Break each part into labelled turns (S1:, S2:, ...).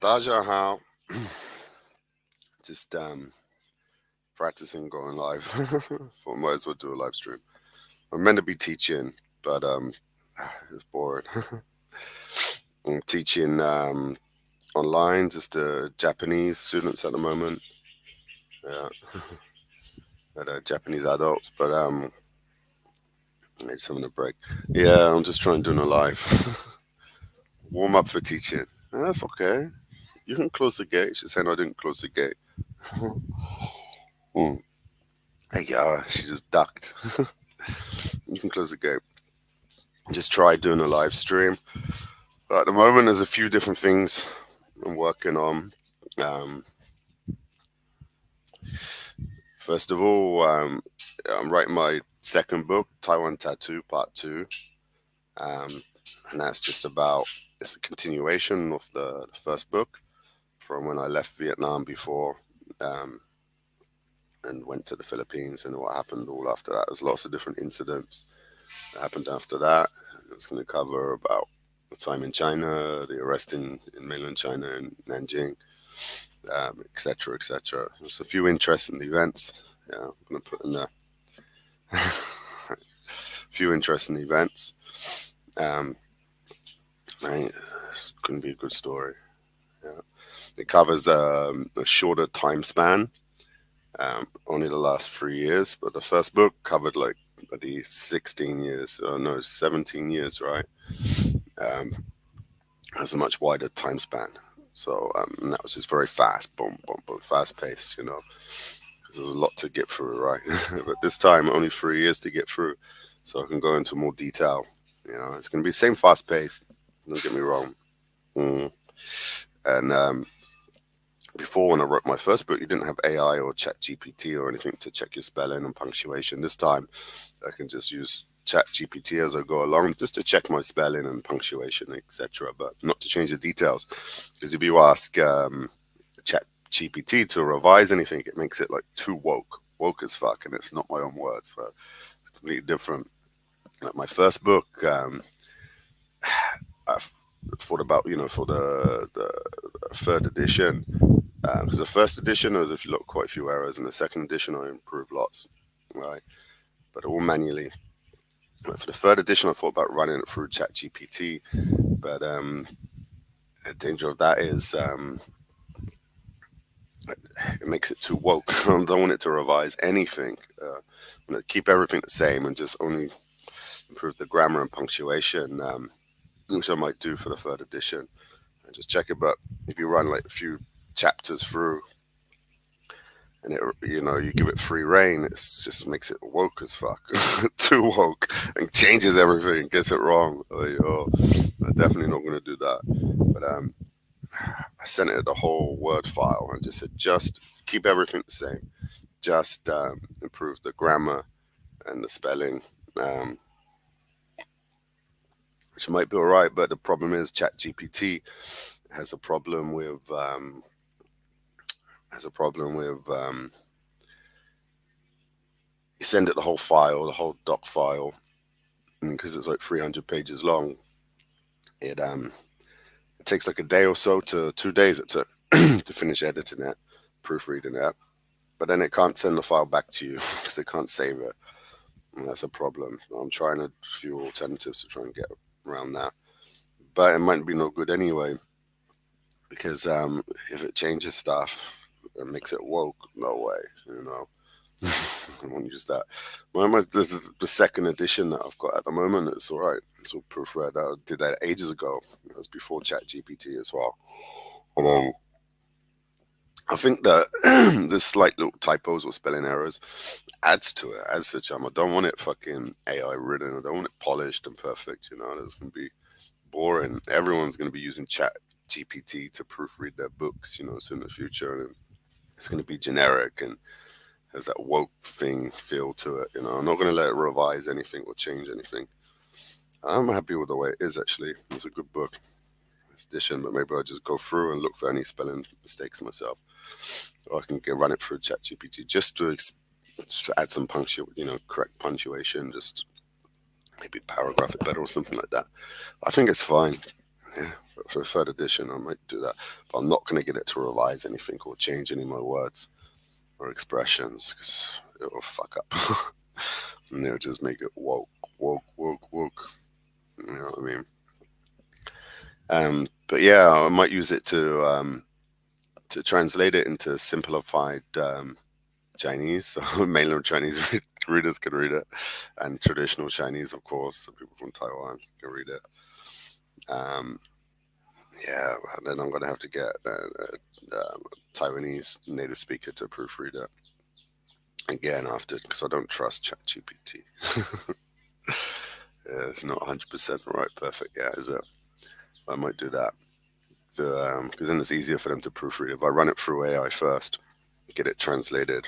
S1: Daja, how just practicing going live. For might as well do a live stream. I'm meant to be teaching, but it's boring. I'm teaching online just to Japanese students at the moment. Yeah, at Japanese adults, but I need something to break. Yeah, I'm just trying to do a live warm up for teaching. That's okay. You can close the gate. She's saying I didn't close the gate. Mm. Hey, yeah, she just ducked. You can close the gate. Just try doing a live stream. But at the moment, there's a few different things I'm working on. Um, First of all, I'm writing my second book, Taiwan Tattoo Part Two, um, and that's just about it's a continuation of the first book from when I left Vietnam before um, and went to the Philippines and what happened all after that. There's lots of different incidents that happened after that. It's going to cover about the time in China, the arrest in mainland China and Nanjing, etc., etc. There's a few interesting events. Yeah, I'm going to put in there a few interesting events. Um, it's going to be a good story. Yeah. It covers a shorter time span, only the last 3 years, but the first book covered like the 16 years, no, 17 years, right? Um, has a much wider time span. So and that was just very fast, boom, boom, boom, fast pace, because there's a lot to get through, right? But this time, only 3 years to get through, so I can go into more detail. It's going to be the same fast pace. Don't get me wrong. Mm. And before, when I wrote my first book, you didn't have AI or Chat GPT or anything to check your spelling and punctuation. This time, I can just use Chat GPT as I go along, just to check my spelling and punctuation, etc., but not to change the details. Because if you ask Chat GPT to revise anything, it makes it like too woke as fuck, and it's not my own words, so it's completely different. Like my first book, I thought about for the third edition, because the first edition there was quite a few errors, and the second edition I improved lots, right? But all manually. For the third edition, I thought about running it through ChatGPT, but the danger of that is it makes it too woke. I don't want it to revise anything. I'm going to keep everything the same and just only improve the grammar and punctuation, which I might do for the third edition, and just check it. But if you run like a few chapters through and you give it free reign, it just makes it woke as fuck, too woke, and changes everything, gets it wrong. I'm definitely not going to do that. But I sent it the whole Word file and just said, just keep everything the same, just improve the grammar and the spelling, um, which might be all right. But the problem is, ChatGPT has a problem with you send it the whole file, the whole doc file, because it's like 300 pages long. It takes like a day or so to 2 days it took to finish editing it, proofreading it. But then it can't send the file back to you because it can't save it. And that's a problem. I'm trying a few alternatives to try and get around that. But it might be no good anyway, because if it changes stuff and makes it woke, no way. I won't use that. The second edition that I've got at the moment, it's all right. It's all proofread. I did that ages ago. It was before ChatGPT as well. And I think that the slight little typos or spelling errors adds to it, adds to the charm. I don't want it fucking AI written. I don't want it polished and perfect. It's going to be boring. Everyone's going to be using Chat GPT to proofread their books, soon in the future. And it's going to be generic and has that woke thing feel to it. I'm not going to let it revise anything or change anything. I'm happy with the way it is, actually. It's a good book. Edition, but maybe I'll just go through and look for any spelling mistakes myself, or I can run it through ChatGPT just to add some correct punctuation, just maybe paragraph it better or something like that. I think it's fine. Yeah, for the third edition, I might do that. But I'm not going to get it to revise anything or change any of my words or expressions because it will fuck up. And it'll just make it woke, woke, woke, woke. You know what I mean? But yeah, I might use it to translate it into simplified Chinese, so mainland Chinese readers can read it, and traditional Chinese, of course, so people from Taiwan can read it. Um, yeah, and then I'm gonna have to get a Taiwanese native speaker to proofread it again after, because I don't trust ChatGPT. Yeah, it's not 100% right, perfect. Yeah, is it? I might do that. Because then it's easier for them to proofread. If I run it through AI first, get it translated,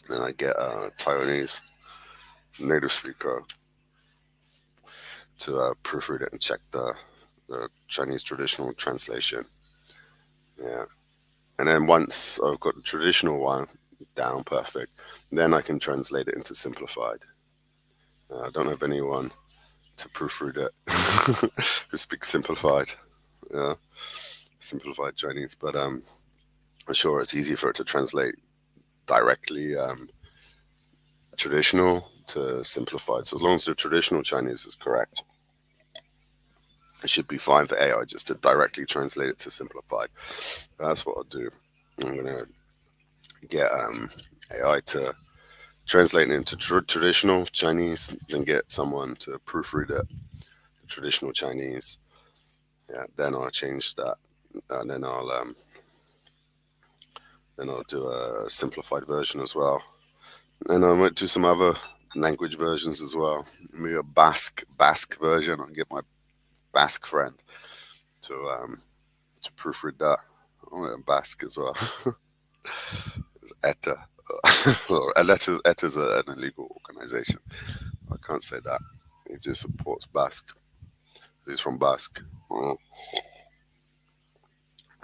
S1: then I get a Taiwanese native speaker to proofread it and check the Chinese traditional translation. Yeah. And then once I've got the traditional one down perfect, then I can translate it into simplified. I don't have anyone to proofread it who speaks simplified. Yeah, simplified Chinese. But I'm sure it's easy for it to translate directly traditional to simplified. So as long as the traditional Chinese is correct, it should be fine for AI just to directly translate it to simplified. That's what I'll do. I'm gonna get AI to translate it into traditional Chinese, then get someone to proofread it, traditional Chinese. Yeah, then I'll change that, and then I'll do a simplified version as well. And I might do some other language versions as well. Maybe a Basque version. I'll get my Basque friend to to proofread that. I want a Basque as well. It's ETA. ETA's an illegal organization. I can't say that. He just supports Basque. He's from Basque. Oh,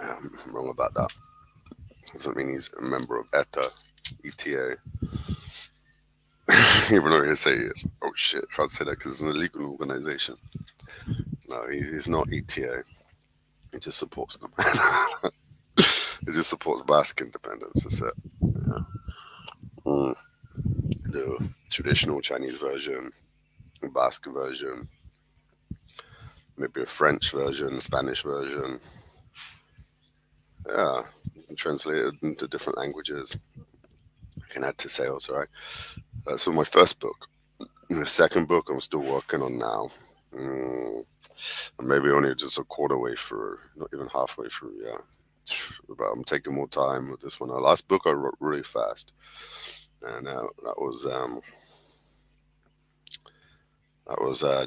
S1: I'm wrong about that. Doesn't mean he's a member of ETA, ETA. Even though he say he is. Oh shit, can't say that because it's an illegal organization. No, he's not ETA. He just supports them. He just supports Basque independence. That's it. Yeah. Mm. The traditional Chinese version, Basque version, maybe a French version, Spanish version. Yeah, you can translate it into different languages. I can add to sales, right? That's for my first book. The second book I'm still working on now. Mm, maybe only just a quarter way through, not even halfway through. Yeah, but I'm taking more time with this one. The last book I wrote really fast, and that was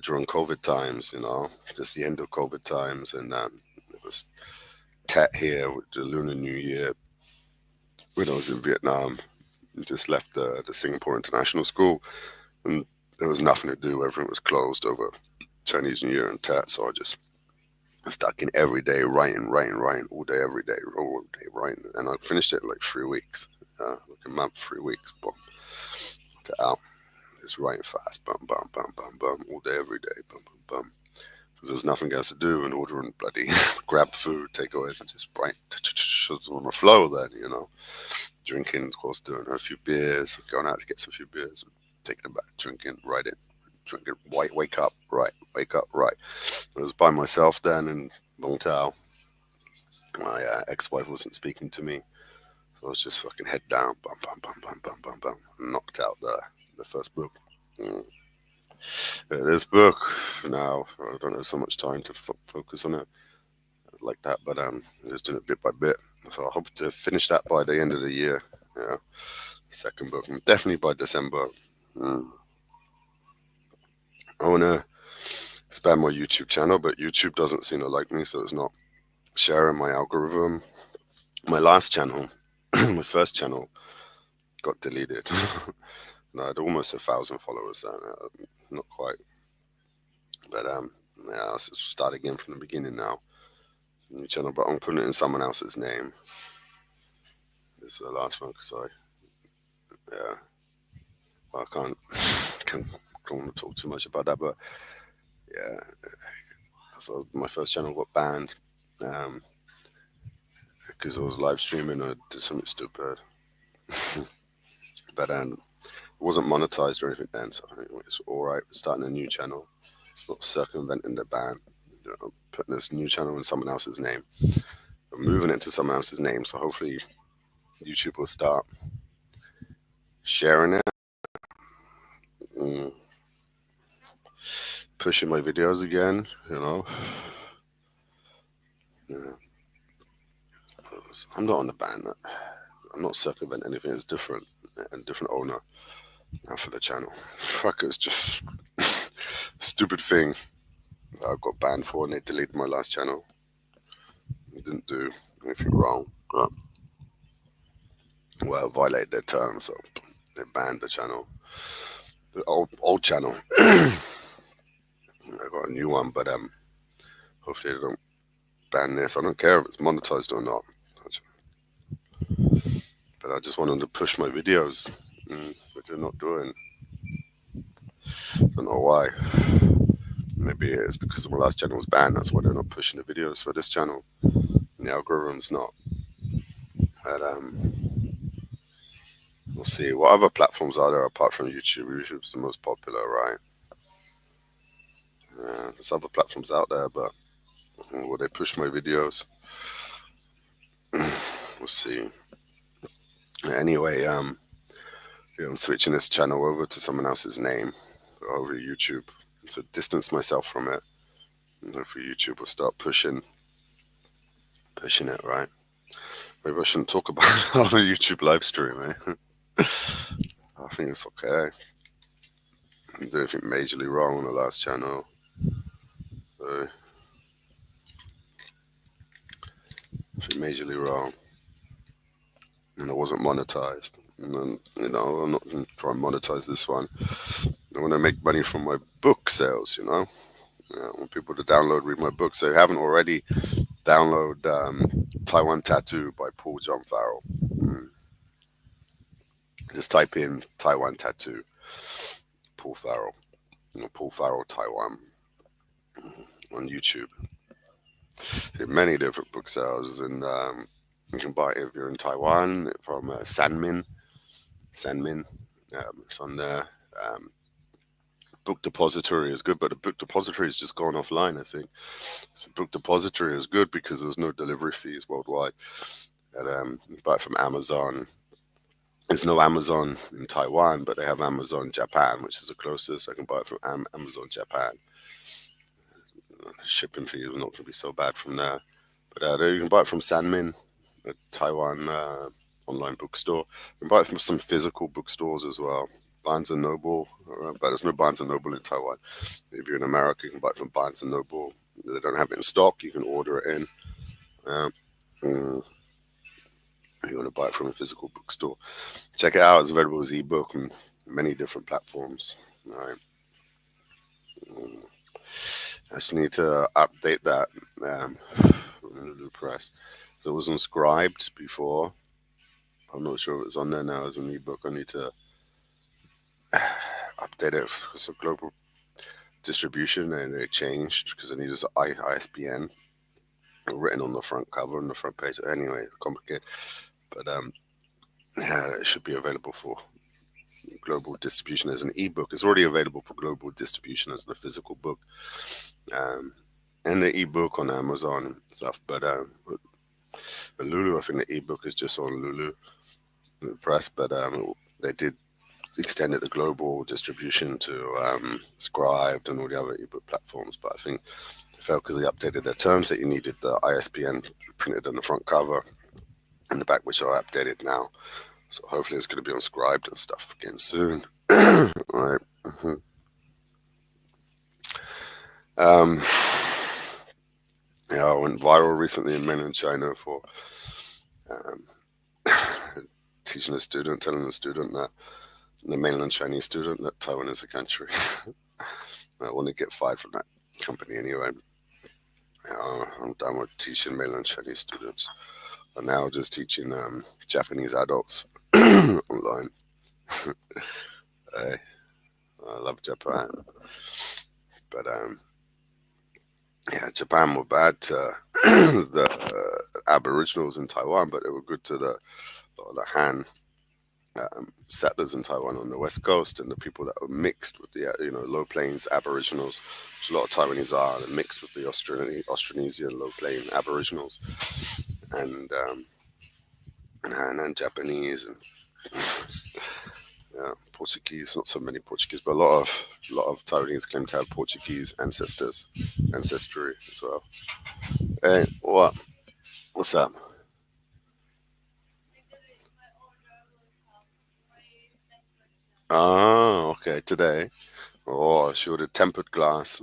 S1: during COVID times. You know, just the end of COVID times, and it was Tet here with the Lunar New Year when I was in Vietnam. Just left the Singapore International School, and there was nothing to do. Everything was closed over Chinese New Year and Tet, so I just stuck in every day writing, all day, every day, all day writing, and I finished it in like 3 weeks, like a month, 3 weeks, boom, to out. Just writing fast, bum, bum, bum, bum, bum, all day, every day, bum, bum, bum. Because there's nothing else to do, and ordering bloody grab food, takeaways, and just write. Just on the flow then, you know. Drinking, of course, doing a few beers, going out to get some few beers, and taking them back, drinking, writing, drinking, wake up, right, wake up, right. I was by myself then in Long Tao. My ex-wife wasn't speaking to me. So I was just fucking head down, bum, bum, bum, bum, bum, bum, bum, knocked out the first book. Mm. Yeah, this book now, I don't have so much time to focus on it like that, but I'm just doing it bit by bit. So I hope to finish that by the end of the year. Yeah, second book, and definitely by December. Mm. I want to expand my YouTube channel, but YouTube doesn't seem to like me, so it's not sharing my algorithm. My last channel, my first channel, got deleted. And I had almost 1,000 followers then, not quite. But yeah, I'll start again from the beginning now. New channel, but I'm putting it in someone else's name. This is the last one because yeah, well, I can't want to talk too much about that, but yeah, So my first channel got banned because I was live streaming or did something stupid. But it wasn't monetized or anything then, so I think it's alright starting a new channel, not circumventing the ban. I'm putting this new channel in someone else's name. I'm moving it to someone else's name, so hopefully YouTube will start sharing it, pushing my videos again, you know. Yeah. I'm not on the ban. I'm not circumventing anything. It's different, and different owner now for the channel. Fuck, it's just a stupid thing I got banned for, and they deleted my last channel. I didn't do anything wrong. But, well, violated their terms, so they banned the channel. The old channel. I got a new one, but hopefully they don't ban this. I don't care if it's monetized or not. But I just want them to push my videos, but they're not doing. Don't know why. Maybe it's because my last channel was banned. That's why they're not pushing the videos for this channel. And the algorithm's not. But we'll see. What other platforms are there apart from YouTube? YouTube's the most popular, right? There's other platforms out there, but will they push my videos? We'll see. Anyway, I'm switching this channel over to someone else's name, over YouTube, to distance myself from it. And hopefully YouTube will start pushing it, right? Maybe I shouldn't talk about it on a YouTube live stream, eh? I think it's okay. I didn't do anything majorly wrong on the last channel. Nothing majorly wrong. And it wasn't monetized. And then, I'm not going to try and monetize this one. I want to make money from my book sales, I want people to read my book. So if you haven't already, download Taiwan Tattoo by Paul John Farrell. Just type in Taiwan Tattoo, Paul Farrell, Paul Farrell Taiwan on YouTube. There are many different book sales, and you can buy it if you're in Taiwan from Sanmin. It's on there. Book Depository is good, but the Book Depository is just gone offline, I think. So Book Depository is good because there's no delivery fees worldwide. And you buy it from Amazon. There's no Amazon in Taiwan, but they have Amazon Japan, which is the closest. I can buy it from Amazon Japan. Shipping fee is not going to be so bad from there. But you can buy it from Sanmin, a Taiwan online bookstore. You can buy it from some physical bookstores as well. Barnes & Noble, but there's no Barnes & Noble in Taiwan. If you're in America, you can buy it from Barnes & Noble. They don't have it in stock. You can order it in. You want to buy it from a physical bookstore. Check it out. It's available as ebook on many different platforms. All right. I just need to update that Lulu Press. So it was inscribed before. I'm not sure if it's on there now as an ebook. I need to update it for some global distribution, and it changed because I needed an ISBN written on the front cover and the front page. Anyway, complicated, but yeah, it should be available for global distribution as an ebook. It's already available for global distribution as the physical book, and the ebook on Amazon and stuff. But Lulu, I think the ebook is just on Lulu Press, but they did extend it to global distribution to Scribd and all the other ebook platforms. But I think it failed because they updated their terms that you needed the ISBN printed on the front cover and the back, which are updated now. So hopefully it's going to be on Scribd and stuff again soon. All right. Yeah, I went viral recently in mainland China for teaching telling a student that the mainland Chinese student that Taiwan is a country. I want to get fired from that company anyway. I'm done with teaching mainland Chinese students. I'm now just teaching Japanese adults online. Hey, I love Japan, but yeah, Japan were bad to the Aboriginals in Taiwan, but they were good to the Han settlers in Taiwan on the west coast, and the people that were mixed with the low plains Aboriginals, which a lot of Taiwanese are, and mixed with the Austronesian low plain Aboriginals, and and Japanese and yeah, Portuguese. Not so many Portuguese, but a lot of Taiwanese claim to have Portuguese ancestry as well. Hey, what's up? Ah, okay, today. Oh, she ordered tempered glass.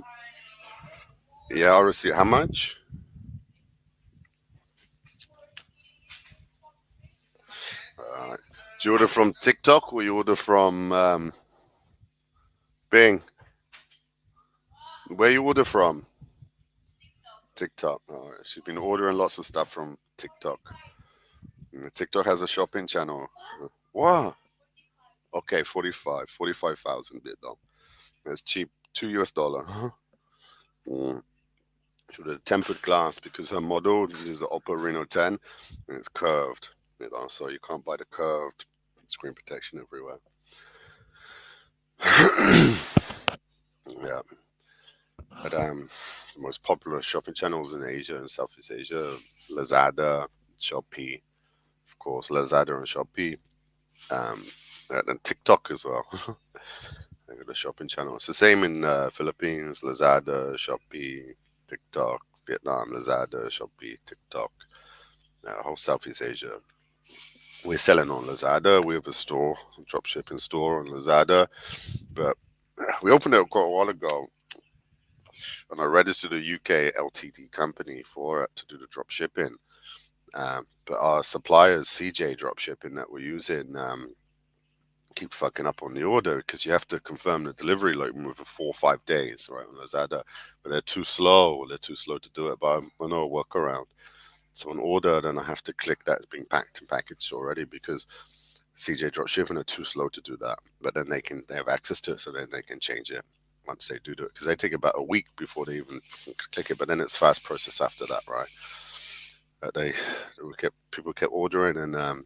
S1: Yeah, I received. How much? Do you order from TikTok or you order from Bing? Where you order from? TikTok. Oh, she's been ordering lots of stuff from TikTok. TikTok has a shopping channel. Wow. Okay, 45,000 Vietnam. That's cheap. $2. Mm. She ordered tempered glass because her model is the Oppo Reno 10 and it's curved. So you can't buy the curved screen protection everywhere. Yeah. But the most popular shopping channels in Asia and Southeast Asia, Lazada, Shopee, of course, Lazada and Shopee, um, and TikTok as well. I got a shopping channel. It's the same in Philippines, Lazada, Shopee, TikTok, Vietnam, Lazada, Shopee, TikTok, whole Southeast Asia. We're selling on Lazada. We have a store, a drop shipping store on Lazada, but we opened it quite a while ago, and I registered a UK LTD company for it to do the drop shipping. But our suppliers, CJ Dropshipping, that we're using, keep fucking up on the order because you have to confirm the delivery like within 4 or 5 days, right? On Lazada, but they're too slow. They're too slow to do it. But I know a workaround. So an order, then I have to click that it's being packed and packaged already because CJ Dropshipping are too slow to do that. But then they have access to it, so then they can change it once they do it because they take about a week before they even click it. But then it's fast process after that, right? But people kept ordering, and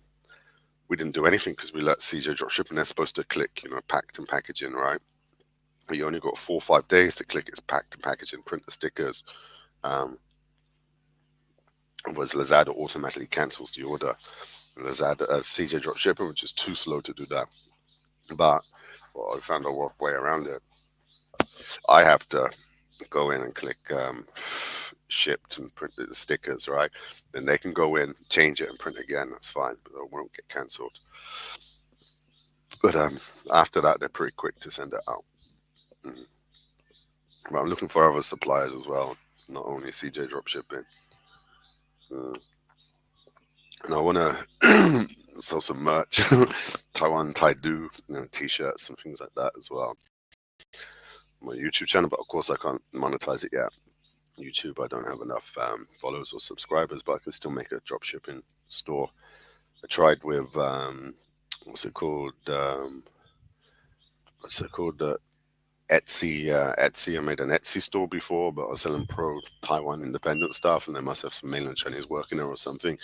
S1: we didn't do anything because we let CJ Dropshipping. They're supposed to click, packed and packaging, right? But you only got 4 or 5 days to click it's packed and packaging, print the stickers. Um, was Lazada automatically cancels the order. Lazada, CJ Dropshipping, which is too slow to do that. But I found a way around it. I have to go in and click shipped and print the stickers, right? Then they can go in, change it, and print again. That's fine, but it won't get cancelled. But after that, they're pretty quick to send it out. Mm. But I'm looking for other suppliers as well, not only CJ Dropshipping. Mm. And I want to sell some merch, Taiwan Taidu, t-shirts and things like that as well. My YouTube channel, but of course I can't monetize it yet. YouTube, I don't have enough followers or subscribers, but I can still make a drop shipping store. I tried with what's it called? What's it called? Etsy. Etsy. I made an Etsy store before, but I was selling pro Taiwan independent stuff, and they must have some mainland Chinese working there or something,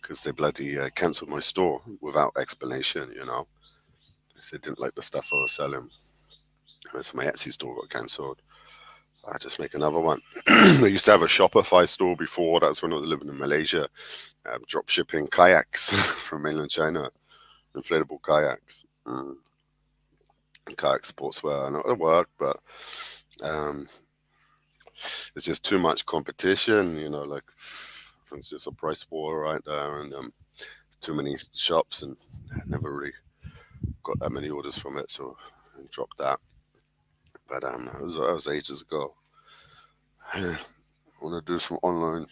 S1: because they bloody cancelled my store without explanation. They didn't like the stuff I was selling. So my Etsy store got cancelled. I just make another one. I used to have a Shopify store before. That's when I was living in Malaysia, drop shipping kayaks from mainland China, inflatable kayaks, kayak sportswear. And it worked, but um, it's just too much competition. Like it's just a price war right there, and too many shops, and I never really got that many orders from it, so I dropped that. But that was ages ago. I want to do some online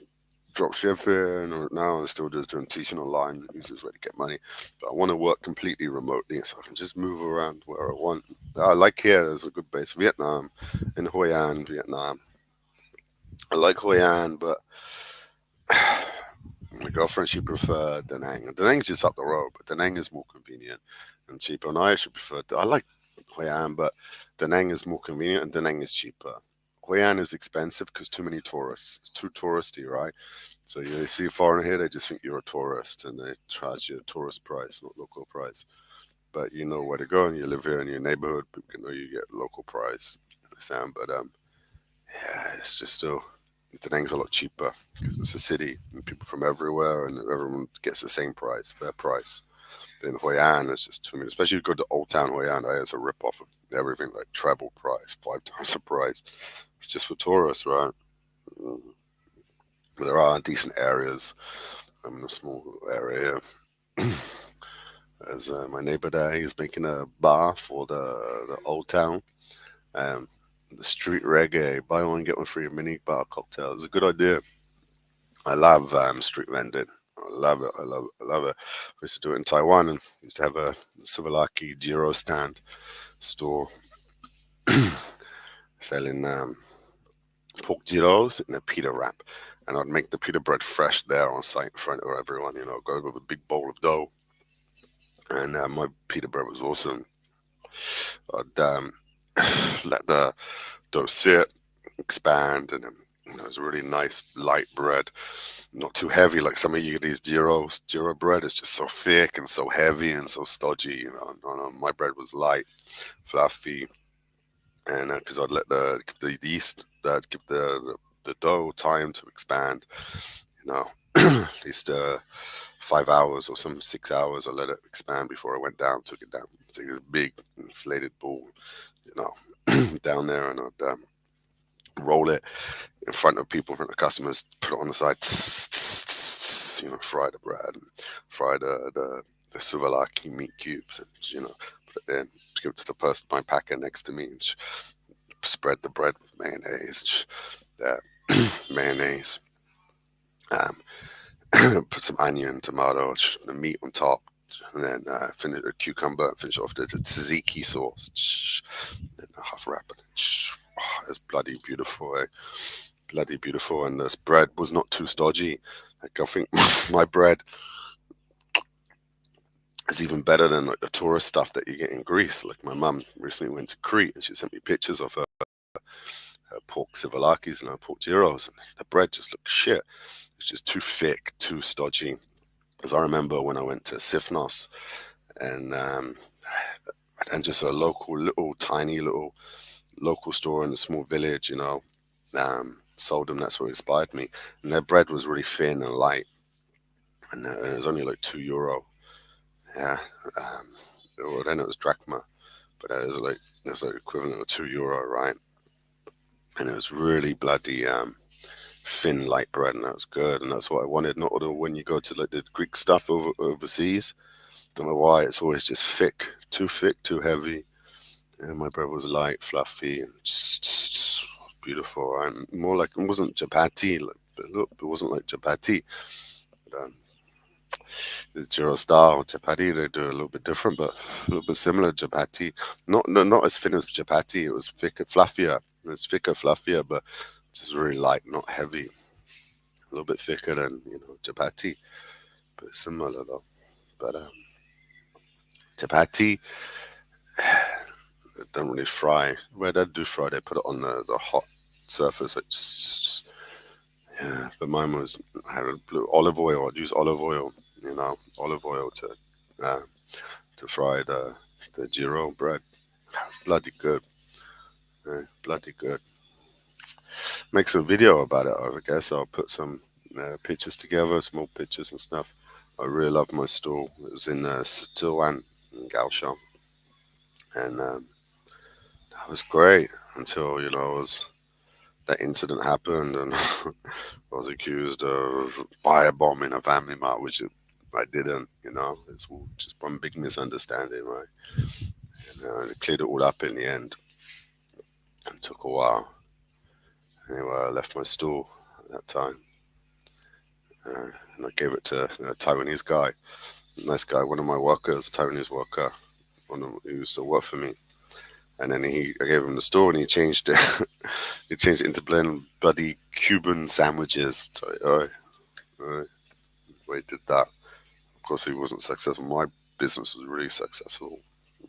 S1: drop shipping, or now I'm still just doing teaching online, easiest way to get money. But I want to work completely remotely so I can just move around where I want. I like here, there's a good base, Vietnam, in Hoi An, Vietnam. I like Hoi An, but my girlfriend, she preferred Da Nang. Da Nang's just up the road, but Da Nang is more convenient and cheaper. And I actually prefer, I like Hoi An, but Da Nang is more convenient and Da Nang is cheaper. Hoi An is expensive because too many tourists. It's too touristy, right? So they see a foreigner here, they just think you're a tourist, and they charge you a tourist price, not local price. But you know where to go, and you live here in your neighborhood. People can know you get local price. But yeah, it's just still Penang's a lot cheaper because it's a city and people from everywhere, and everyone gets the same price, fair price. In Hoi An, it's just too many. Especially if you go to Old Town Hoi An, it's a rip off of everything, like treble price, 5 times the price. It's just for tourists, right? Mm. But there are decent areas. I'm in a small area. There's my neighbor there. He's making a bar for the Old Town. Um, the street reggae, buy one get one free mini bar cocktail. It's a good idea. I love street vending. I love it. I love it. I love it. I used to do it in Taiwan and used to have a Suvalaki Jiro stand store selling pork gyros in a pita wrap. And I'd make the pita bread fresh there on site in front of everyone, go with a big bowl of dough. And my pita bread was awesome. I'd let the dough sit, expand, and then it was really nice light bread, not too heavy like some of you these gyro bread is just so thick and so heavy and so stodgy. No, no, my bread was light, fluffy, and because I'd let the yeast give the dough time to expand, at least 5 hours or some 6 hours. I let it expand before I went down, took it down, take this big inflated ball, down there, and I'd roll it in front of people, in front of customers, put it on the side, fry the bread, and fry the souvlaki meat cubes, and put it in, give it to the person, my packer next to me, and spread the bread with mayonnaise, mayonnaise, um, put some onion, tomato, the meat on top, and then finish a cucumber, finish off the tzatziki sauce, then half wrap it. Oh, it's bloody beautiful, eh? Bloody beautiful, and this bread was not too stodgy. Like I think my bread is even better than like the tourist stuff that you get in Greece. Like my mum recently went to Crete and she sent me pictures of her pork sivalakis and her pork gyros, and the bread just looked shit. It's just too thick, too stodgy. As I remember when I went to Sifnos and just a local little tiny little local store in a small village, sold them. That's what inspired me. And their bread was really thin and light, and it was only like €2. Yeah, well, then it was drachma, but it was like equivalent of €2, right? And it was really bloody thin, light bread, and that was good, and that's what I wanted. Not although when you go to like the Greek stuff overseas, don't know why it's always just thick, too heavy. And my bread was light, fluffy, and just beautiful. And more like it wasn't chapati, like, but look, it wasn't like chapati. But, the gyro style chapati, they do a little bit different, but a little bit similar to chapati. Not no, not as thin as chapati. It was thicker, fluffier. It's thicker, fluffier, but just really light, not heavy. A little bit thicker than chapati, but similar though. But chapati, they don't really fry. Where they do fry, they put it on the hot surface. Yeah, but mine was I had a blue olive oil. I'd use olive oil, olive oil uh, to fry the gyro bread. It's bloody good, bloody good. Make some video about it. I guess I'll put some pictures together, small pictures and stuff. I really love my stall. It was in Sichuan in Kaohsiung, and that was great until that incident happened, and I was accused of firebombing a family mart, which I didn't. It's all just one big misunderstanding, right? And they cleared it all up in the end. It took a while. Anyway, I left my store at that time, and I gave it to a Taiwanese guy, nice guy, one of my workers, a Taiwanese worker, one of who used to work for me. And then I gave him the store, and he changed it. He changed it into bloody Cuban sandwiches. So, he did that. Of course, he wasn't successful. My business was really successful.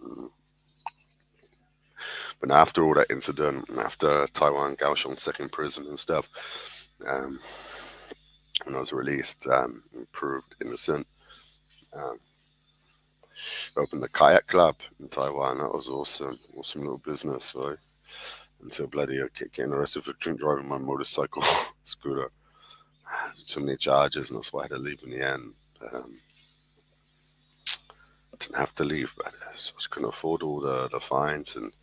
S1: Mm. But after all that incident, after Taiwan Kaohsiung's second prison and stuff, um, when I was released, proved innocent, um, opened the kayak club in Taiwan. That was awesome, awesome little business, right? Until bloody I kept getting arrested for drink driving my motorcycle scooter. Too many charges, and that's why I had to leave in the end. Um, didn't have to leave, but so I just couldn't afford all the fines. And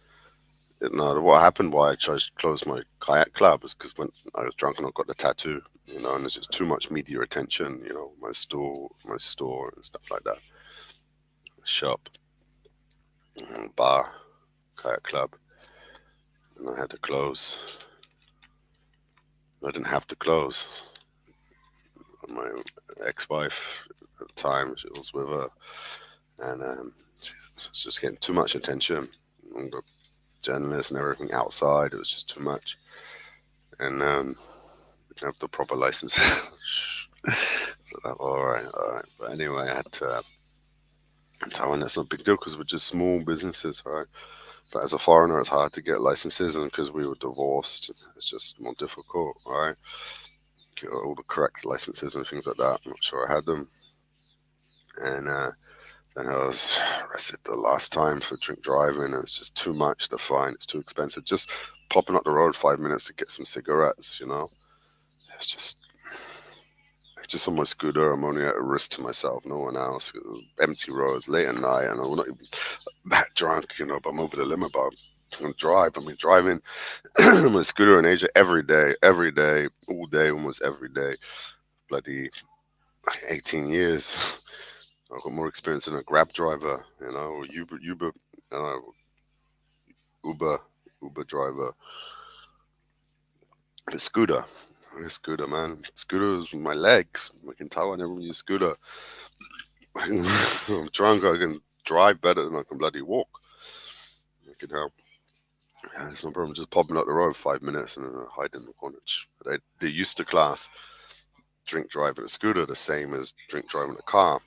S1: you know, what happened, why I chose to close my kayak club, is because when I was drunk and I got the tattoo, you know, and there's just too much media attention, you know, my store and stuff like that, shop, bar, kayak club, and I had to close. I didn't have to close. My ex-wife at the time, she was with her, and it's just getting too much attention. And the journalists and everything outside, it was just too much. And we didn't have the proper license. So that, all right, all right. But anyway, I had to. In Taiwan, that's not a big deal because we're just small businesses, right? But as a foreigner, it's hard to get licenses, and because we were divorced, it's just more difficult, right? Get all the correct licenses and things like that. I'm not sure I had them. And then I was arrested the last time for drink driving, and it's just too much. The fine, it's too expensive. Just popping up the road 5 minutes to get some cigarettes, you know? It's just on my scooter. I'm only at a risk to myself, no one else. Empty roads, late at night, and I'm not even that drunk, you know, but I'm over the limit. But I'm driving my scooter in Asia every day, all day, almost every day. Bloody 18 years. I've got more experience than a Grab driver, you know, or uh, Uber, Uber driver. The scooter. Scooter, man. Scooters with my legs. I can tell I never use scooter. I'm drunk. I can drive better than I can bloody walk. I can help. Yeah, it's no problem. Just popping up the road 5 minutes and then I hide in the corner. They used to class drink driving a scooter the same as drink driving a car,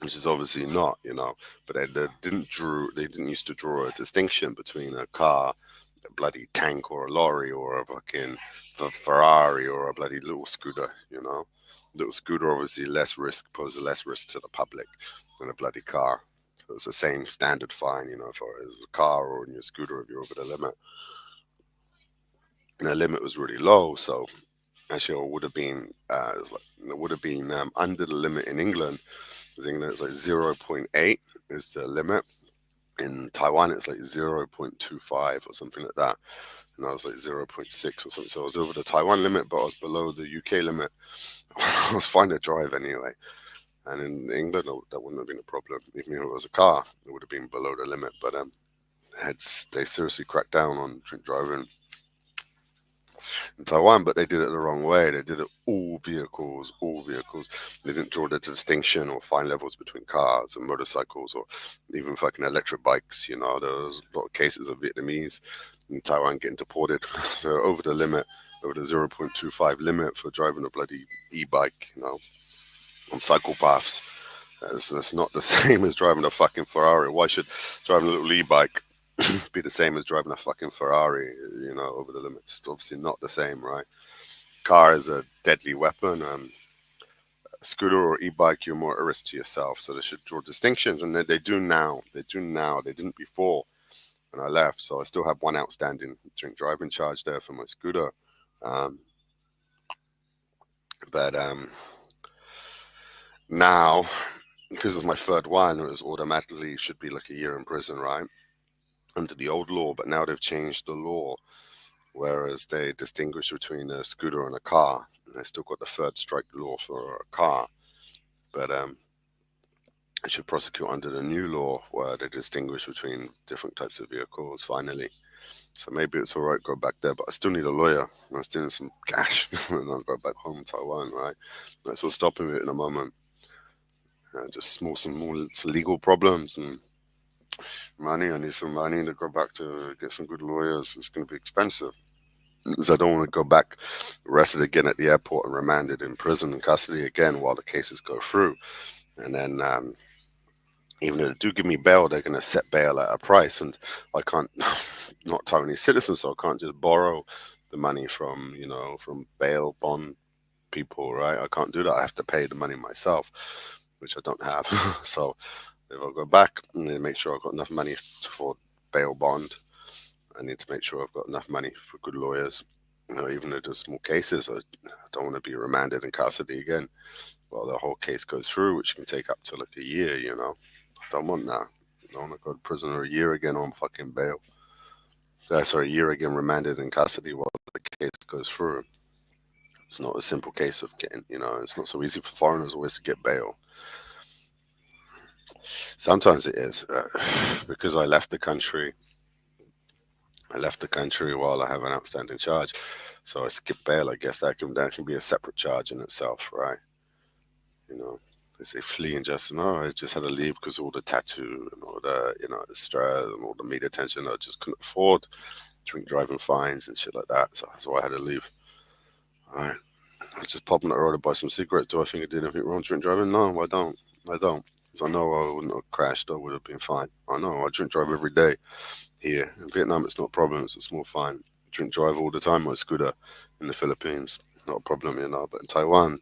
S1: which is obviously not, you know. But they didn't used to draw a distinction between a car, a bloody tank or a lorry or a fucking Ferrari or a bloody little scooter, you know. Little scooter obviously poses less risk to the public than a bloody car. So it's the same standard fine, you know, for a car or in your scooter if you're over the limit. And the limit was really low, so actually it would have been under the limit in England. I think that it's like 0.8 is the limit. In Taiwan, it's like 0.25 or something like that. And I was like 0.6 or something. So I was over the Taiwan limit, but I was below the UK limit. I was fine to drive anyway. And in England, that wouldn't have been a problem. Even if it was a car, it would have been below the limit. But they seriously cracked down on drink driving in Taiwan, but they did it the wrong way. They did it all vehicles, all vehicles. They didn't draw the distinction or fine levels between cars and motorcycles or even fucking electric bikes. You know, there was a lot of cases of Vietnamese in Taiwan getting deported. So over the limit, over the 0.25 limit for driving a bloody e-bike, you know, on cycle paths. That's not the same as driving a fucking Ferrari. Why should driving a little e-bike be the same as driving a fucking Ferrari, you know, over the limits? It's obviously not the same, right? Car is a deadly weapon. Scooter or e-bike, you're more at risk to yourself. So they should draw distinctions, and they do now. They do now. They didn't before when I left. So I still have one outstanding drink driving charge there for my scooter. Um, but now, because it's my third one, it was automatically should be like a year in prison, right? Under the old law, but now they've changed the law, whereas they distinguish between a scooter and a car. And they still got the third strike law for a car, but they should prosecute under the new law where they distinguish between different types of vehicles. Finally, so maybe it's all right go back there, but I still need a lawyer. I still need some cash, and I'll go back home to Taiwan, right? That's what's stopping it in a moment. Just some more legal problems and money. I need some money to go back to get some good lawyers. It's going to be expensive. Because I don't want to go back arrested again at the airport and remanded in prison and custody again while the cases go through. And then Even if they do give me bail, they're going to set bail at a price, and I can't, not Taiwanese citizen, so I can't just borrow the money from, from bail bond people, right? I can't do that. I have to pay the money myself, which I don't have. So if I go back and then make sure I've got enough money for bail bond, I need to make sure I've got enough money for good lawyers. Even if there's small cases, I don't want to be remanded in custody again while the whole case goes through, which can take up to like a year. I don't want that. I don't want to go to prison or a year again on fucking bail. Sorry, a year again remanded in custody while the case goes through. It's not a simple case of getting, it's not so easy for foreigners always to get bail. Sometimes it is because I left the country. I left the country while I have an outstanding charge, so I skip bail. I guess that can be a separate charge in itself, right? You know, they say flee injustice. No, I just had to leave because all the tattoo and all the the stress and all the media attention. I just couldn't afford drink driving fines and shit like that. So that's why I had to leave. All right. I was just popping the road to buy some cigarettes. Do I think I did anything wrong drink driving? No, I don't. I don't. Because I know I wouldn't have crashed. I would have been fine. I know. I drink drive every day here. In Vietnam, it's not a problem. It's a small fine. Drink drive all the time on a scooter in the Philippines. Not a problem. But in Taiwan,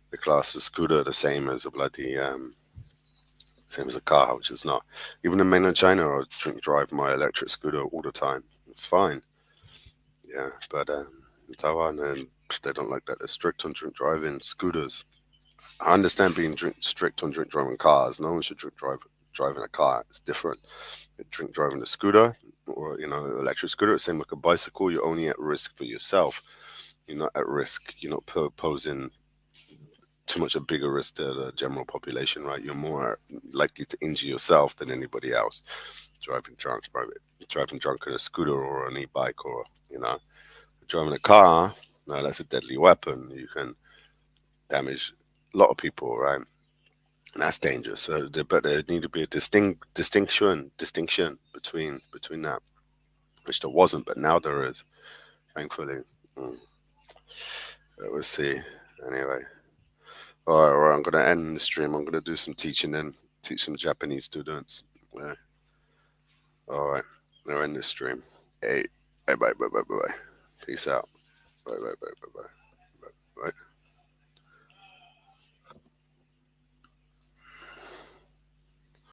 S1: the class is scooter the same as a bloody same as a car, which is not. Even in mainland China, I drink drive my electric scooter all the time. It's fine. Yeah, but in Taiwan, and they don't like that. They're strict on drink driving scooters. I understand being strict on drink driving cars. No one should driving a car. It's different. Drink driving a scooter or electric scooter. It's same like a bicycle. You're only at risk for yourself. You're not at risk. You're not posing too much a bigger risk to the general population, right? You're more likely to injure yourself than anybody else. Driving drunk, driving drunk on a scooter or an e-bike, or driving a car. No, that's a deadly weapon. You can damage a lot of people, right? And that's dangerous. So, but there need to be a distinction between that, which there wasn't, but now there is, thankfully. Mm. But we'll see. Anyway, all right. I'm gonna end the stream. I'm gonna do some teaching and teach some Japanese students. Yeah. All right. Now end this stream. Hey, bye, bye, bye, bye, bye, bye. Peace out. Bye, bye, bye, bye, bye, bye. Bye.